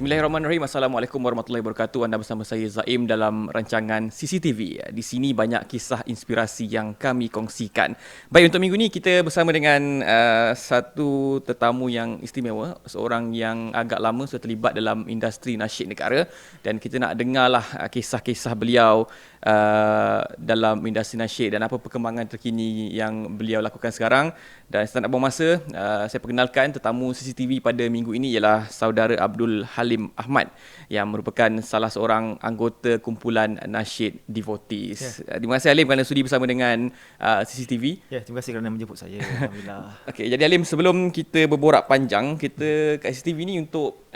Bismillahirrahmanirrahim. Assalamualaikum warahmatullahi wabarakatuh. Anda bersama saya Zaim dalam rancangan CCTV. Di sini banyak kisah inspirasi yang kami kongsikan. Baik, untuk minggu ni kita bersama dengan satu tetamu yang istimewa, seorang yang agak lama sudah terlibat dalam industri nasyid negara, dan kita nak dengarlah kisah-kisah beliau dalam industri nasyid dan apa perkembangan terkini yang beliau lakukan sekarang. Dan saya nak buang masa, saya perkenalkan tetamu CCTV pada minggu ini ialah saudara Abdul Halim Ahmad yang merupakan salah seorang anggota kumpulan nasyid Devotees. Terima kasih Halim kerana sudi bersama dengan CCTV. Ya, terima kasih kerana menjemput saya. Alhamdulillah. Okey, jadi Halim, sebelum kita berborak panjang, kita kat CCTV ni untuk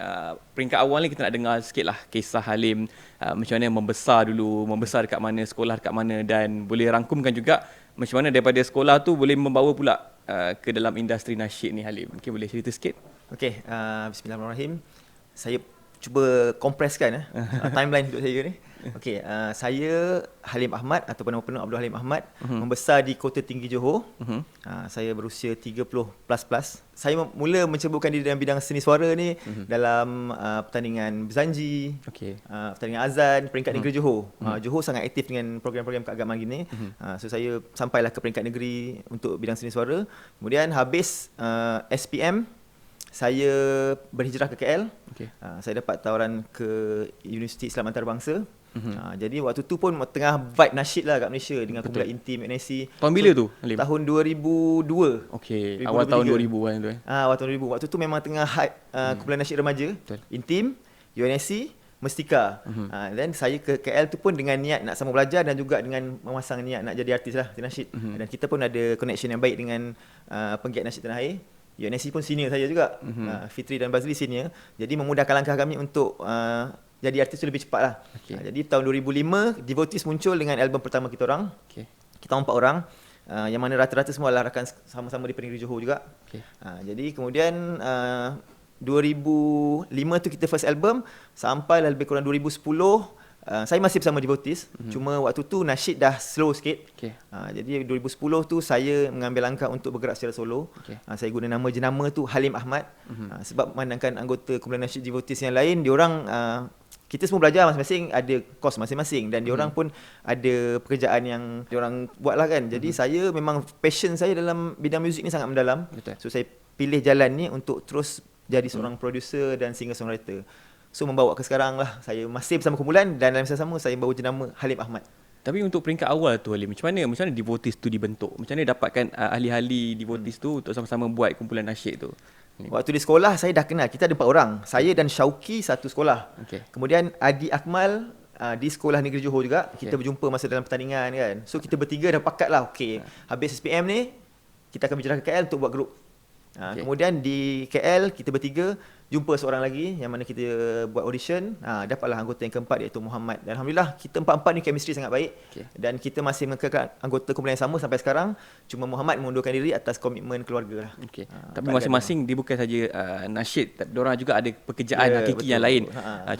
peringkat awal ni kita nak dengar sikitlah kisah Halim, macam mana membesar dulu, membesar dekat mana, sekolah dekat mana, dan boleh rangkumkan juga macam mana daripada sekolah tu boleh membawa pula ke dalam industri nasyid ni Halim. Mungkin boleh cerita sikit? Okey, bismillahirrahmanirrahim. Saya cuba kompreskan timeline untuk saya ni. Okey, saya Halim Ahmad ataupun nama penuh Abdul Halim Ahmad, membesar di Kota Tinggi Johor. Saya berusia 30 plus. Saya mula menceburkan diri dalam bidang seni suara ni dalam pertandingan berzanji, pertandingan azan peringkat negeri Johor. Johor sangat aktif dengan program-program keagamaan gini. So saya sampailah ke peringkat negeri untuk bidang seni suara. Kemudian habis SPM, saya berhijrah ke KL. Saya dapat tawaran ke Universiti Islam Antarabangsa. Jadi waktu tu pun tengah vibe nasyid lah kat Malaysia dengan kumpulan Intim, NSC. Tahun bila tu Halim? Tahun 2002. Okey, awal tahun 2000 kan tu. Awal tahun 2000. Waktu tu memang tengah hype kumpulan nasyid remaja. Intim, UNSC, Mestika. Dan saya ke KL tu pun dengan niat nak sama belajar dan juga dengan memasang niat nak jadi artis lah, nasyid. Dan kita pun ada connection yang baik dengan penggiat nasyid tanah air. UNSC pun senior saya juga. Fitri dan Bazli senior. Jadi memudahkan langkah kami untuk jadi artis tu lebih cepat lah. Jadi tahun 2005 Devotees muncul dengan album pertama kita orang. Kita 4 orang, yang mana rata-rata semua adalah rakan sama-sama di Negeri Johor juga. Jadi kemudian 2005 tu kita first album, sampai lebih kurang 2010 saya masih bersama Devotees. Cuma waktu tu nasyid dah slow sikit. Jadi 2010 tu saya mengambil langkah untuk bergerak secara solo. Saya guna nama jenama tu Halim Ahmad. Sebab memandangkan anggota kumpulan nasyid Devotees yang lain, diorang kita semua belajar masing-masing, ada kos masing-masing, dan diorang pun ada pekerjaan yang diorang buat lah kan. Jadi saya memang passion saya dalam bidang muzik ni sangat mendalam. So saya pilih jalan ni untuk terus jadi seorang producer dan singer songwriter. So membawa ke sekarang lah, saya masih bersama kumpulan dan dalam masa sama saya bawa jenama Halim Ahmad. Tapi untuk peringkat awal tu Halim, macam mana Devotees tu dibentuk? Macam mana dapatkan ahli-ahli Devotees tu untuk sama-sama buat kumpulan nasyid tu? Waktu di sekolah saya dah kenal, kita ada 4 orang. Saya dan Syauki satu sekolah. Kemudian Adi Akmal di sekolah negeri Johor juga. Kita berjumpa masa dalam pertandingan kan. So kita bertiga dah pakat lah, habis SPM ni kita akan berjalan ke KL untuk buat grup. Kemudian di KL kita bertiga jumpa seorang lagi yang mana kita buat audition, dapatlah anggota yang keempat iaitu Muhammad. Dan alhamdulillah kita empat-empat ni chemistry sangat baik. Dan kita masih mengekalkan anggota kumpulan yang sama sampai sekarang. Cuma Muhammad mengundurkan diri atas komitmen keluarga lah. Tapi masing-masing dia bukan saja nasyid, tapi diorang juga ada pekerjaan hakiki yang lain.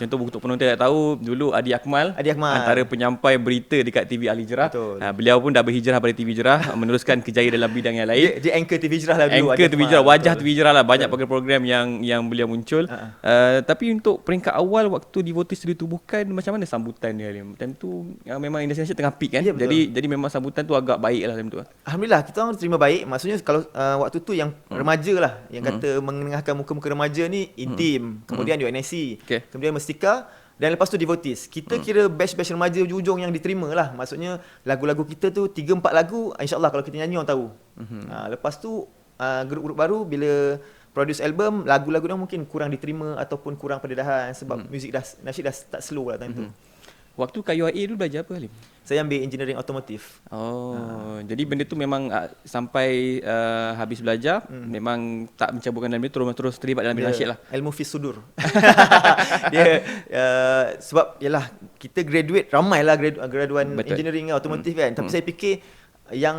Contoh untuk penonton tak tahu, dulu Adi Akmal antara penyampai berita dekat TV Al Hijrah. Beliau pun dah berhijrah pada TV Hijrah, meneruskan kerjaya dalam bidang yang lain. Dia anchor TV Hijrah lah dulu. Anchor TV Hijrah, wajah TV Hijrah lah, banyak program-program yang beliau muncul. Tapi untuk peringkat awal waktu Devotees ditubuhkan, macam mana sambutan dia Halim? Time tu memang industri nasyid tengah peak kan. Jadi memang sambutan tu agak baik lah time tu. Alhamdulillah kita orang terima baik. Maksudnya kalau waktu tu yang remaja lah, yang kata mengenengahkan muka-muka remaja ni Intim, kemudian UNSC, kemudian Mestika, dan lepas tu Devotees. Kita kira batch-batch remaja ujung-ujung yang diterima lah. Maksudnya lagu-lagu kita tu 3-4 lagu InsyaAllah kalau kita nyanyi orang tahu. Lepas tu grup-grup baru bila produce album, lagu-lagu dia mungkin kurang diterima ataupun kurang pendedahan sebab muzik nasyid dah start slow lah time tu. Waktu kat UIA dulu belajar apa Halim? Saya ambil engineering otomotif. Jadi benda tu memang sampai habis belajar memang tak mencaburkan dalam dia, terus terlibat dalam bidang nasyid lah. Ilmu fis sudur. Dia sebab yalah kita graduate ramailah graduan engineering otomotif kan. Tapi saya fikir yang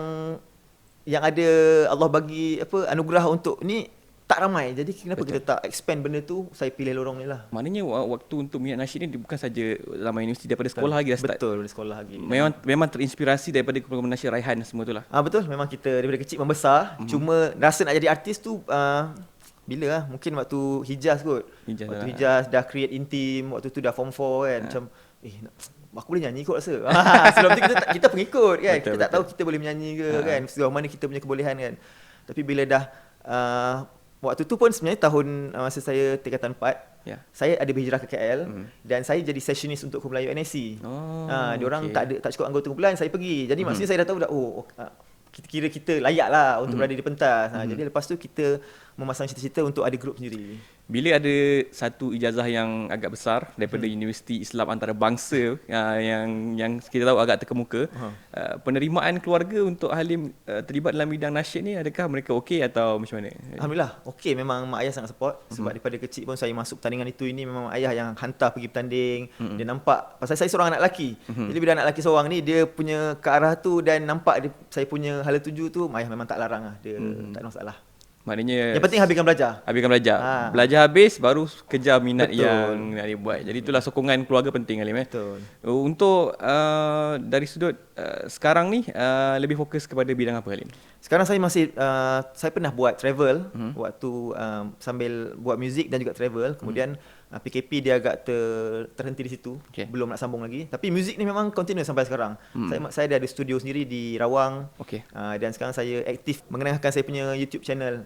ada Allah bagi anugerah untuk ni tak ramai. Jadi kenapa kita tak expand benda tu? Saya pilih lorong ni lah. Maknanya waktu untuk minat nasyid ni bukan saja zaman universiti, daripada sekolah lagi dah start. Betul, dari sekolah lagi. Memang terinspirasi daripada kumpulan nasyid Raihan semua tu lah. Betul, memang kita daripada kecil membesar. Cuma rasa nak jadi artis tu bila lah, mungkin waktu Hijaz kot. Hijaz Waktu lah. Hijaz dah create intim, waktu tu dah form 4 kan. Macam aku boleh nyanyi kot rasa. Sebelum tu kita pengikut kan. Betul, Kita tak betul. tahu kita boleh menyanyi ke kan. Sejauh mana kita punya kebolehan kan. Tapi bila dah waktu tu pun sebenarnya tahun masa saya tingkatan 4, Ya. saya ada berhijrah ke KL dan saya jadi sessionist untuk kumpulan UNSC. Oh, Diorang okey. tak cukup anggota kumpulan, saya pergi. Jadi maksudnya saya dah tahu dah kira kita layak lah untuk berada di pentas. Jadi lepas tu kita memasang cita-cita untuk ada grup sendiri. Bila ada satu ijazah yang agak besar daripada Universiti Islam Antarabangsa yang kita tahu agak terkemuka, penerimaan keluarga untuk Halim terlibat dalam bidang nasyid ni, adakah mereka okey atau macam mana? Alhamdulillah, okey, memang mak ayah sangat support. Sebab daripada kecil pun saya masuk pertandingan itu, ini memang mak ayah yang hantar pergi bertanding. Dia nampak, pasal saya seorang anak lelaki. Jadi bila anak lelaki seorang ni, dia punya ke arah tu dan nampak saya punya hala tuju tu, mak ayah memang tak larang lah. Dia tak ada masalah. Maknanya Yang penting habiskan belajar. habiskan belajar. Belajar habis baru kejar minat Betul. yang nak dia buat. Jadi itulah sokongan keluarga penting Halim. Betul. Untuk dari sudut sekarang ni lebih fokus kepada bidang apa Halim? Sekarang saya masih saya pernah buat travel waktu sambil buat muzik dan juga travel. Kemudian PKP dia agak terhenti di situ. Okay. Belum nak sambung lagi. Tapi muzik ni memang continue sampai sekarang. Saya dah ada studio sendiri di Rawang. Okey. Dan sekarang saya aktif mengenalkan saya punya YouTube channel.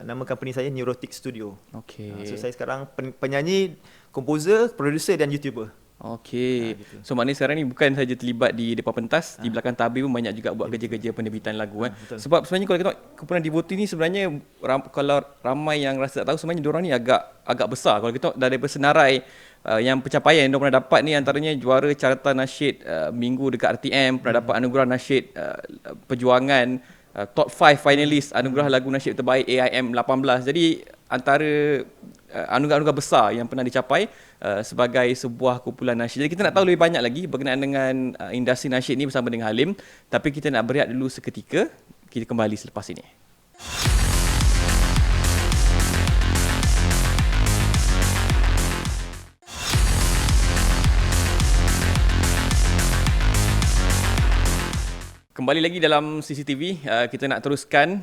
Nama company saya Neurotic Studio. Okey. So saya sekarang penyanyi, komposer, producer dan YouTuber. Okey. Gitu. So maknanya sekarang ni bukan saja terlibat di depan pentas, di belakang tabir pun banyak juga buat kerja-kerja penerbitan lagu kan. Betul. Sebab sebenarnya kalau kita tengok kumpulan Devotee ni sebenarnya kalau ramai yang rasa tak tahu, sebenarnya diorang ni agak besar. Kalau kita tengok daripada senarai yang pencapaian yang diorang pernah dapat ni, antaranya juara carta nasyid minggu dekat RTM, pernah dapat anugerah nasyid perjuangan, top 5 finalis anugerah lagu nasyid terbaik AIM 18. Jadi antara anugerah-anugerah besar yang pernah dicapai sebagai sebuah kumpulan nasyid. Jadi kita nak tahu lebih banyak lagi berkenaan dengan industri nasyid ni bersama dengan Halim. Tapi kita nak berehat dulu seketika. Kita kembali selepas ini. Kembali lagi dalam CCTV, kita nak teruskan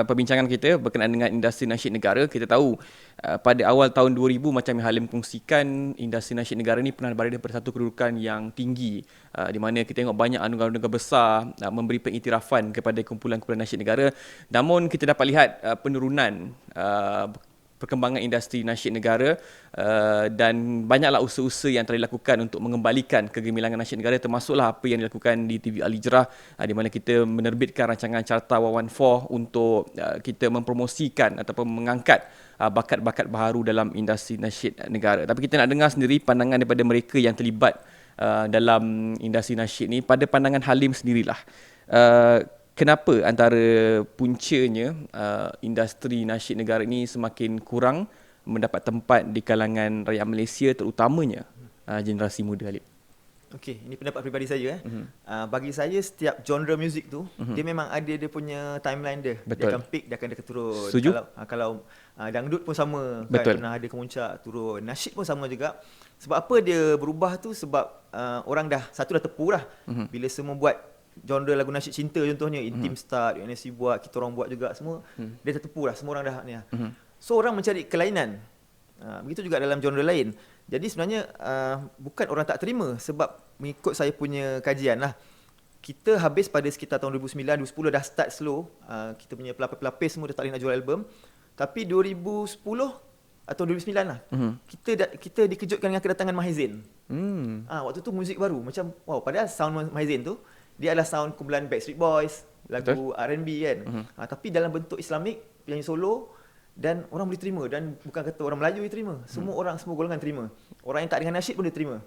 perbincangan kita berkenaan dengan industri nasyid negara. Kita tahu pada awal tahun 2000 macam yang Halim kongsikan, industri nasyid negara ni pernah berada pada satu kedudukan yang tinggi, di mana kita tengok banyak anugerah-anugerah besar memberi pengiktirafan kepada kumpulan-kumpulan nasyid negara. Namun kita dapat lihat penurunan perkembangan industri nasyid negara dan banyaklah usaha-usaha yang telah dilakukan untuk mengembalikan kegemilangan nasyid negara, termasuklah apa yang dilakukan di TV Al Hijrah, di mana kita menerbitkan rancangan Carta 114 untuk kita mempromosikan ataupun mengangkat bakat-bakat baharu dalam industri nasyid negara. Tapi kita nak dengar sendiri pandangan daripada mereka yang terlibat dalam industri nasyid ni. Pada pandangan Halim sendirilah, kenapa antara puncanya industri nasyid negara ini semakin kurang mendapat tempat di kalangan rakyat Malaysia, terutamanya generasi muda Halim? Okey, ini pendapat peribadi saya. Bagi saya setiap genre muzik tu dia memang ada dia punya timeline dia. Betul. Dia akan peak, dia akan turun. Setuju. Kalau dangdut pun sama. Betul. Kan, pernah ada kemuncak, turun. Nasyid pun sama juga. Sebab apa dia berubah tu? Sebab orang dah tepu lah. Bila semua buat genre lagu nasyid cinta contohnya, Intim start, UNSC buat, kita orang buat juga, semua dia tertepu lah, semua orang dah ni lah. So orang mencari kelainan. Begitu juga dalam genre lain. Jadi sebenarnya bukan orang tak terima, sebab mengikut saya punya kajian lah, kita habis pada sekitar tahun 2009, 2010 dah start slow. Kita punya pelapis-pelapis semua dah tak boleh nak jual album. Tapi 2010 atau 2009 lah, kita dikejutkan dengan kedatangan Mahizin. Waktu tu muzik baru, macam wow, padahal sound Mahizin tu dia adalah sound kumpulan Backstreet Boys, lagu R&B kan. Tapi dalam bentuk Islamik, penyanyi solo, dan orang boleh terima. Dan bukan kata orang Melayu dia terima, semua orang, semua golongan terima. Orang yang tak dengan nasyid pun dia terima.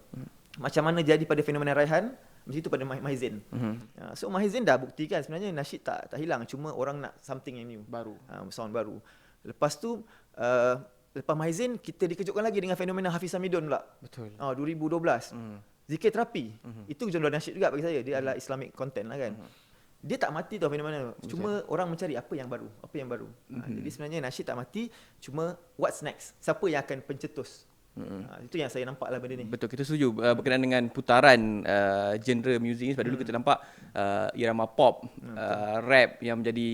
Macam mana jadi pada fenomena Raihan, macam itu pada Mahizin. So Mahizin dah buktikan sebenarnya nasyid tak hilang, cuma orang nak something yang new, Baru. sound baru. Lepas tu lepas Mahizin, kita dikejutkan lagi dengan fenomena Hafiz Hamidun pula. Betul. 2012. Zikir terapi. Itu genre nasyid juga bagi saya. Dia adalah Islamic content lah kan. Dia tak mati tau fenomena. Cuma orang mencari apa yang baru. Jadi sebenarnya nasyid tak mati. Cuma what's next? Siapa yang akan pencetus? Itu yang saya nampak lah benda ni. Betul, kita setuju berkenaan dengan putaran genre muzik ni. Sebab dulu kita nampak irama pop, rap yang menjadi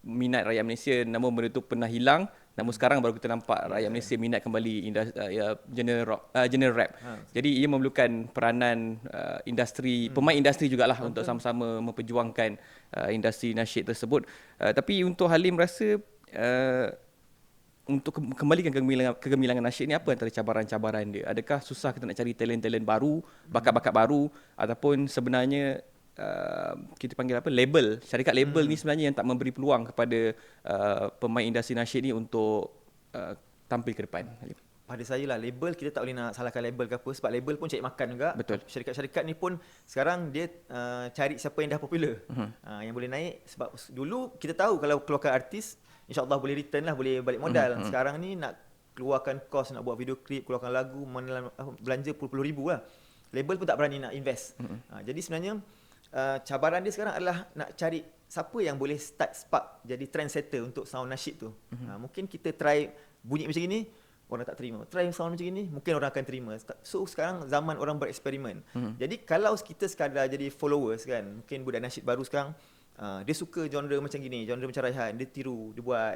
minat rakyat Malaysia, namun benda tu pernah hilang. Namun sekarang baru kita nampak rakyat Malaysia minat kembali genre rap. Jadi ia memerlukan peranan industri, pemain industri jugalah untuk sama-sama memperjuangkan industri nasyid tersebut. Tapi untuk Halim rasa untuk kembalikan kegemilangan nasyid ni, apa antara cabaran-cabaran dia? Adakah susah kita nak cari talent-talent baru, bakat-bakat baru, ataupun sebenarnya kita panggil apa, label, syarikat label ni sebenarnya yang tak memberi peluang kepada pemain industri nasyid ni untuk tampil ke depan? Pada saya lah, label kita tak boleh nak salahkan label ke apa, sebab label pun cari makan juga. Betul. Syarikat-syarikat ni pun sekarang dia cari siapa yang dah popular, yang boleh naik. Sebab dulu kita tahu kalau keluarkan artis, InsyaAllah boleh return lah, boleh balik modal. Sekarang ni nak keluarkan kos, nak buat video klip, keluarkan lagu, belanja puluh-puluh ribu lah. Label pun tak berani nak invest. Jadi sebenarnya cabaran dia sekarang adalah nak cari siapa yang boleh start spark jadi trendsetter untuk sound nasyid tu. Mungkin kita try bunyi macam ini, orang tak terima. Try sound macam ini, mungkin orang akan terima. So sekarang zaman orang bereksperimen. Jadi kalau kita sekadar jadi followers kan, mungkin budak nasyid baru sekarang, dia suka genre macam gini, genre macam Raihan, dia tiru, dia buat.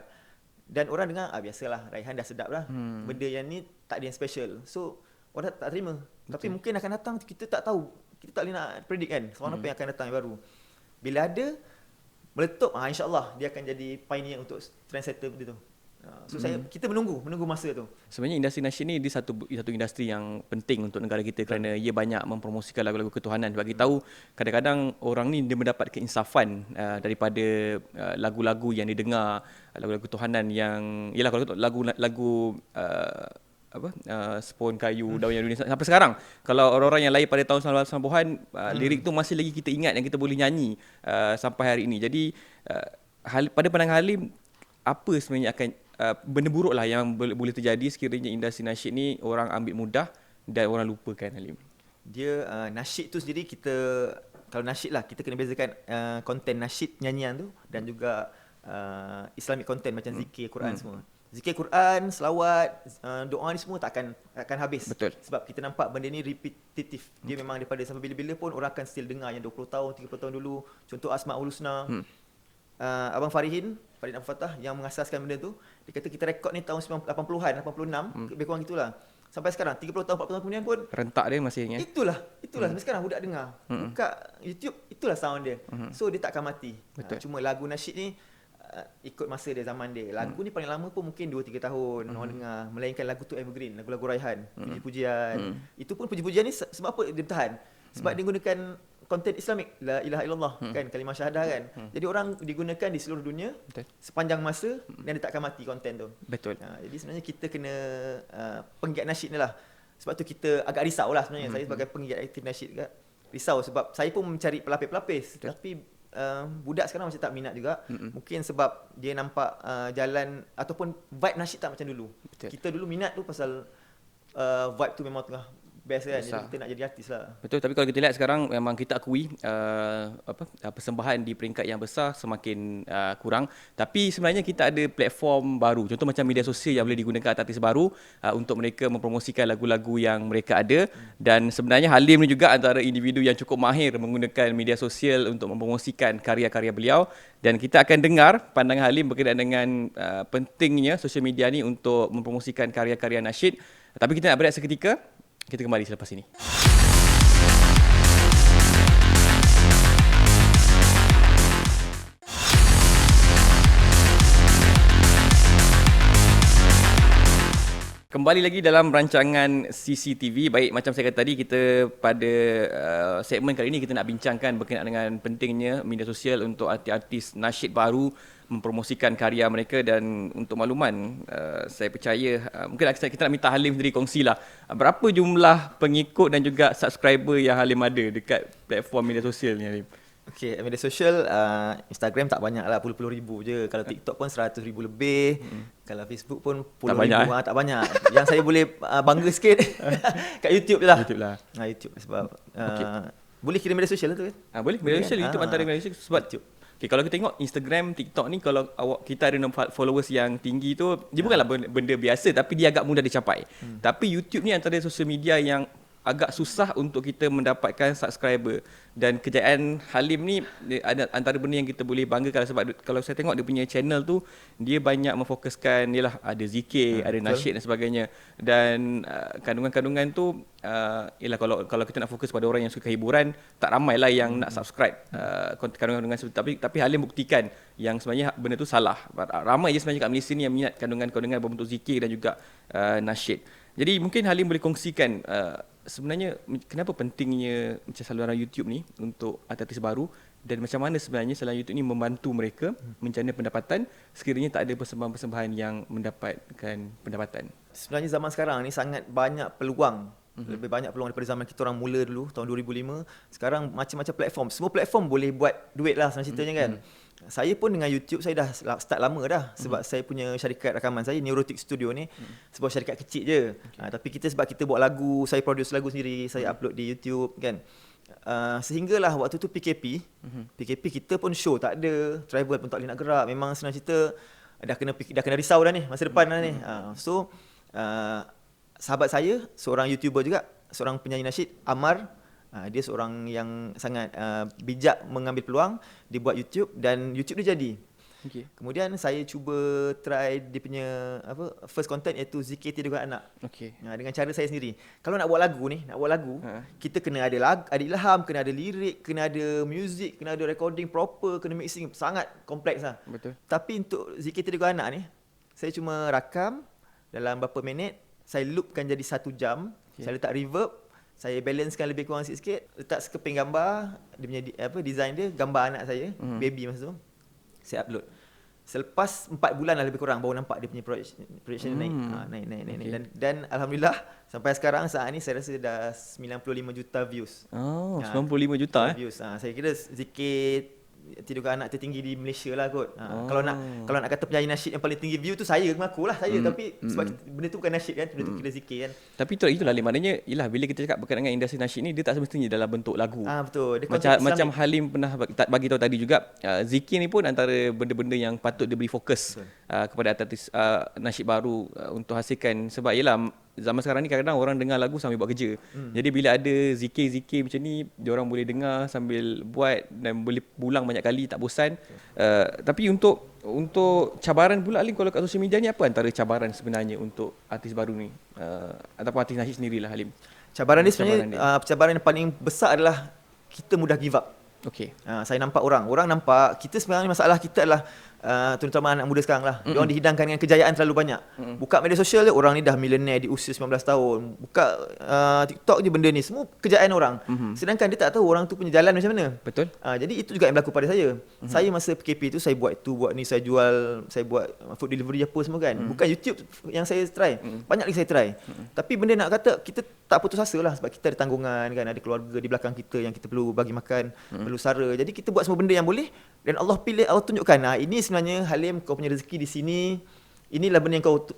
Dan orang dengar, biasalah, Raihan dah sedap lah. Benda yang ni tak ada yang special. So orang tak terima. Tapi mungkin akan datang, kita tak tahu. Kita tak boleh nak predict kan, soalan apa yang akan datang yang baru. Bila ada, meletup, insyaAllah dia akan jadi pioneer untuk trendsetter benda tu. So kita menunggu masa tu. Sebenarnya industri nasyid ni dia satu industri yang penting untuk negara kita kerana ia banyak mempromosikan lagu-lagu ketuhanan. Sebab kita tahu kadang-kadang orang ni dia mendapat keinsafan daripada lagu-lagu yang didengar, lagu-lagu ketuhanan yang ialah lagu Sepon Kayu, Daun Yang Dunia sampai sekarang. Kalau orang-orang yang lahir pada tahun 90-an, lirik tu masih lagi kita ingat, yang kita boleh nyanyi sampai hari ini. Jadi pada pandangan Halim, apa sebenarnya akan benda buruk lah yang boleh terjadi sekiranya industri nasyid ni orang ambil mudah dan orang lupakan, Halim? Dia nasyid tu sendiri, kita kalau nasyid lah, kita kena bezakan konten nasyid nyanyian tu dan juga Islamic content macam zikir Quran semua. Zikir Quran, selawat, doa ni semua tak akan habis. Betul. Sebab kita nampak benda ni repetitif. Dia memang daripada sampai bila-bila pun orang akan still dengar yang 20 tahun, 30 tahun dulu. Contoh Asmaul Husna. Abang Farid Abdul Fattah yang mengasaskan benda tu, dia kata kita rekod ni tahun 80-an, 86, lebih kurang gitulah. Sampai sekarang 30 tahun, 40 tahun kemudian pun rentak dia masih ingat. Itulah sampai sekarang budak dengar. Buka YouTube, itulah sound dia. So dia tak akan mati. Cuma lagu nasyid ni ikut masa dia, zaman dia. Lagu ni paling lama pun mungkin 2-3 tahun orang dengar. Melainkan lagu tu evergreen, lagu-lagu Raihan, puji-pujian. Itu pun puji-pujian ni sebab apa dia bertahan? Sebab dia gunakan konten Islamik, la ilaha illallah, kan, kalimah syahadah kan. Jadi orang digunakan di seluruh dunia. Betul. Sepanjang masa dan dia tak akan mati konten tu. Betul. Jadi sebenarnya kita kena penggiat nasyid ni lah. Sebab tu kita agak risau lah sebenarnya. Saya sebagai penggiat aktif nasyid juga risau sebab saya pun mencari pelapis-pelapis. Tapi budak sekarang macam tak minat juga. Mungkin sebab dia nampak jalan ataupun vibe nasyid tak macam dulu. Betul. Kita dulu minat tu pasal vibe tu memang tengah best kan. Jadi kita nak jadi artis lah. Betul, tapi kalau kita lihat sekarang memang kita akui persembahan di peringkat yang besar semakin kurang. Tapi sebenarnya kita ada platform baru. Contoh macam media sosial yang boleh digunakan artis baru untuk mereka mempromosikan lagu-lagu yang mereka ada. Dan sebenarnya Halim ni juga antara individu yang cukup mahir menggunakan media sosial untuk mempromosikan karya-karya beliau. Dan kita akan dengar pandangan Halim berkaitan dengan pentingnya sosial media ni untuk mempromosikan karya-karya nasyid. Tapi kita nak berehat seketika. Kita kembali selepas ini. Kembali lagi dalam rancangan CCTV. Baik, macam saya kata tadi, kita pada segmen kali ini kita nak bincangkan berkenaan dengan pentingnya media sosial untuk artis-artis nasyid baru mempromosikan karya mereka. Dan untuk makluman, saya percaya mungkin kita nak minta Halim sendiri kongsilah berapa jumlah pengikut dan juga subscriber yang Halim ada dekat platform media sosial ni, Halim? Okay, media sosial, Instagram tak banyak lah, puluh-puluh ribu je. Kalau TikTok pun 100,000 lebih. Kalau Facebook pun puluh ribu. Tak banyak. Yang saya boleh bangga sikit kat YouTube je lah. YouTube sebab boleh kira media sosial lah tu kan? Boleh, media sosial, YouTube antara media sosial. Sebab okay, kalau kita tengok Instagram, TikTok ni, kalau kita ada followers yang tinggi tu, dia bukanlah benda biasa, tapi dia agak mudah dicapai. Tapi YouTube ni antara sosial media yang agak susah untuk kita mendapatkan subscriber. Dan kejayaan Halim ni ada antara benda yang kita boleh banggakan, sebab kalau saya tengok dia punya channel tu, dia banyak memfokuskan yalah, ada zikir, ada nasyid dan sebagainya. Dan kandungan-kandungan tu yalah, kalau kita nak fokus pada orang yang suka hiburan, tak ramailah yang nak subscribe kandungan-kandungan seperti, tapi Halim buktikan yang sebenarnya benda tu salah. Ramai je sebenarnya kat Malaysia ni yang minat kandungan-kandungan berbentuk zikir dan juga nasyid. Jadi mungkin Halim boleh kongsikan sebenarnya kenapa pentingnya macam saluran YouTube ni untuk artis baru, dan macam mana sebenarnya saluran YouTube ni membantu mereka mencari pendapatan sekiranya tak ada persembahan-persembahan yang mendapatkan pendapatan. Sebenarnya zaman sekarang ni sangat banyak peluang. Lebih banyak peluang daripada zaman kita orang mula dulu tahun 2005. Sekarang macam-macam platform. Semua platform boleh buat duit lah sebenarnya ceritanya kan. Saya pun dengan YouTube saya dah start lama dah, sebab saya punya syarikat rakaman saya Neurotic Studio ni sebuah syarikat kecil je. Tapi sebab kita buat lagu, saya produce lagu sendiri, saya upload di YouTube kan. Sehinggalah waktu tu PKP kita pun show tak ada, travel pun tak boleh nak gerak. Memang senang cerita dah kena risau dah ni masa depan dah ni. Sahabat saya seorang YouTuber juga, seorang penyanyi nasyid, Amar. Dia seorang yang sangat bijak mengambil peluang. Dia buat YouTube dan YouTube dia jadi. Kemudian saya cuba try dia punya first content, iaitu zikir tidur anak. Dengan cara saya sendiri. Kalau nak buat lagu, kita kena ada ilham, kena ada lirik, kena ada music, kena ada recording proper, kena mixing, sangat kompleks lah. Betul. Tapi untuk zikir tidur anak ni, saya cuma rakam dalam berapa minit, saya loopkan jadi 1 jam, saya letak reverb, saya balancekan lebih kurang sikit, letak sekeping gambar, dia punya design dia, gambar anak saya, baby masa tu. Saya upload. Selepas 4 bulan lah lebih kurang baru nampak dia punya projection naik. Dan alhamdulillah sampai sekarang saat ni saya rasa dah 95 juta views. 95 juta views. Saya kira zikir tidur anak tertinggi di Malaysia lah kot. Kalau nak kata penyanyi nasyid yang paling tinggi view tu saya mengakulah saya, tapi sebab benda tu bukan nasyid kan, benda tu kira zikir kan. Tapi itulah maknanya ialah bila kita cakap berkaitan dengan industri nasyid ni, dia tak semestinya dalam bentuk lagu. Betul. Macam Halim pernah bagi tahu tadi juga, zikir ni pun antara benda-benda yang patut diberi fokus kepada artis nasyid baru untuk hasilkan, sebab ialah zaman sekarang ni kadang-kadang orang dengar lagu sambil buat kerja. Jadi bila ada zikir-zikir macam ni, diorang boleh dengar sambil buat dan boleh pulang banyak kali, tak bosan. Tapi untuk cabaran pula Halim, kalau kat sosial media ni, apa antara cabaran sebenarnya untuk artis baru ni ataupun artis nasyid sendirilah Halim? Cabaran dia sebenarnya cabaran yang paling besar adalah kita mudah give up. Saya nampak orang nampak kita sebenarnya masalah kita adalah terutama anak muda sekarang lah. Diorang dihidangkan dengan kejayaan terlalu banyak. Buka media sosial dia, orang ni dah milenial di usia 19 tahun. Buka TikTok je, benda ni semua kejayaan orang. Sedangkan dia tak tahu orang tu punya jalan macam mana. Betul. Jadi itu juga yang berlaku pada saya. Saya masa PKP tu saya buat ni, saya buat food delivery apa semua kan. Bukan YouTube yang saya try. Banyak lagi saya try. Tapi benda nak kata kita tak putus asa lah, sebab kita ada tanggungan kan, ada keluarga di belakang kita yang kita perlu bagi makan, perlu sara. Jadi kita buat semua benda yang boleh, dan Allah tunjukkan, ini sebenarnya Halim, kau punya rezeki di sini. Inilah benda yang kau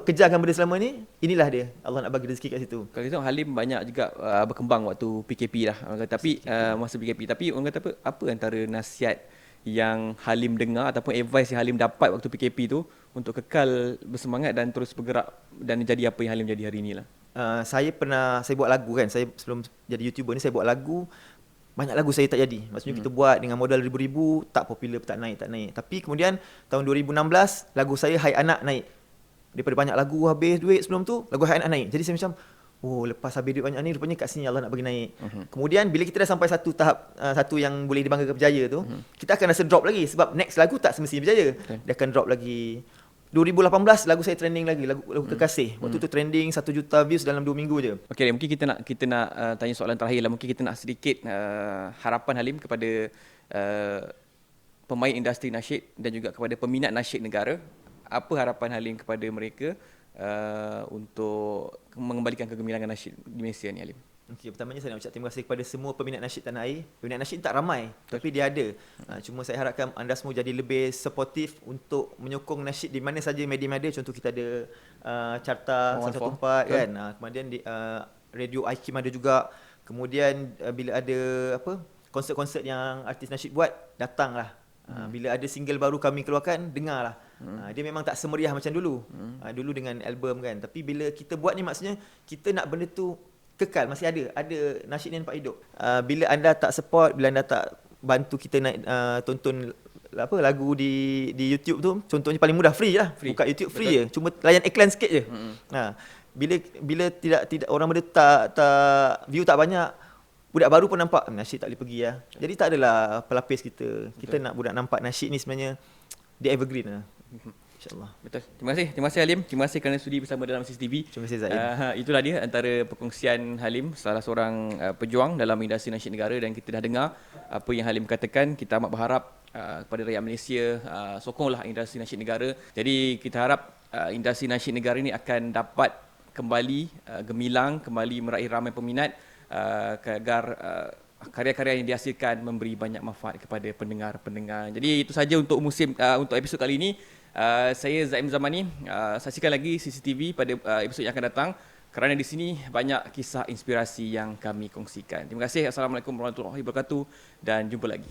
kejarkan benda selama ni. Inilah dia, Allah nak bagi rezeki kat situ. Kalau kita Halim banyak juga berkembang waktu PKP lah. Tapi masa PKP, tapi orang kata apa antara nasihat yang Halim dengar ataupun advice yang Halim dapat waktu PKP tu untuk kekal bersemangat dan terus bergerak dan jadi apa yang Halim jadi hari ni lah? Saya buat lagu kan. Saya sebelum jadi YouTuber ni saya buat lagu. Banyak lagu saya tak jadi. Maksudnya kita buat dengan modal ribu-ribu, tak popular, tak naik. Tapi kemudian tahun 2016 lagu saya Hai Anak naik. Daripada banyak lagu habis duit sebelum tu, lagu Hai Anak naik. Jadi saya macam, lepas habis duit banyak ni, rupanya kat sini Allah nak bagi naik. Kemudian bila kita dah sampai satu tahap, satu yang boleh dibanggakan berjaya tu, kita akan rasa drop lagi. Sebab next lagu tak semestinya berjaya. Dia akan drop lagi. 2018 lagu saya trending lagi, lagu Kekasih. Waktu tu trending 1 juta views dalam 2 minggu je. Okey, mungkin kita nak tanya soalan terakhir lah. Mungkin kita nak sedikit harapan Halim kepada pemain industri nasyid dan juga kepada peminat nasyid negara. Apa harapan Halim kepada mereka untuk mengembalikan kegemilangan nasyid di Malaysia ni, Halim? Okey, pertamanya saya nak ucap terima kasih kepada semua peminat nasyid tanah air. Peminat nasyid tak ramai, tapi dia ada. Cuma saya harapkan anda semua jadi lebih supportive untuk menyokong nasyid di mana saja media-media. Contoh kita ada Carta 114 kan. Kemudian di Radio IKIM ada juga. Kemudian bila ada konsert-konsert yang artis nasyid buat, datanglah. Bila ada single baru kami keluarkan, dengarlah. Dia memang tak semeriah macam dulu. Dulu dengan album kan. Tapi bila kita buat ni, maksudnya kita nak benda tu kekal, masih ada nasyid ni nampak hidup. Bila anda tak support, bila anda tak bantu kita naik tonton lagu di YouTube tu, contohnya paling mudah free lah. Buka YouTube free je. Cuma layan iklan sikit je. Bila tidak orang benda tak view tak banyak, budak baru pun nampak nasyid tak boleh pergi lah. Jadi tak adalah pelapis kita. Kita nak budak nampak nasyid ni sebenarnya dia evergreen lah. InsyaAllah. Betul. Terima kasih Halim. Terima kasih kerana sudi bersama dalam CCTV. Terima kasih Zaim. Itulah dia antara perkongsian Halim, salah seorang pejuang dalam industri nasyid negara, dan kita dah dengar apa yang Halim katakan. Kita amat berharap kepada rakyat Malaysia, sokonglah industri nasyid negara. Jadi kita harap industri nasyid negara ini akan dapat kembali gemilang, kembali meraih ramai peminat, agar karya-karya yang dihasilkan memberi banyak manfaat kepada pendengar-pendengar. Jadi itu saja untuk untuk episod kali ini. Saya Zaim Zamani. Saksikan lagi CCTV pada episod yang akan datang, kerana di sini banyak kisah inspirasi yang kami kongsikan. Terima kasih. Assalamualaikum warahmatullahi wabarakatuh dan jumpa lagi.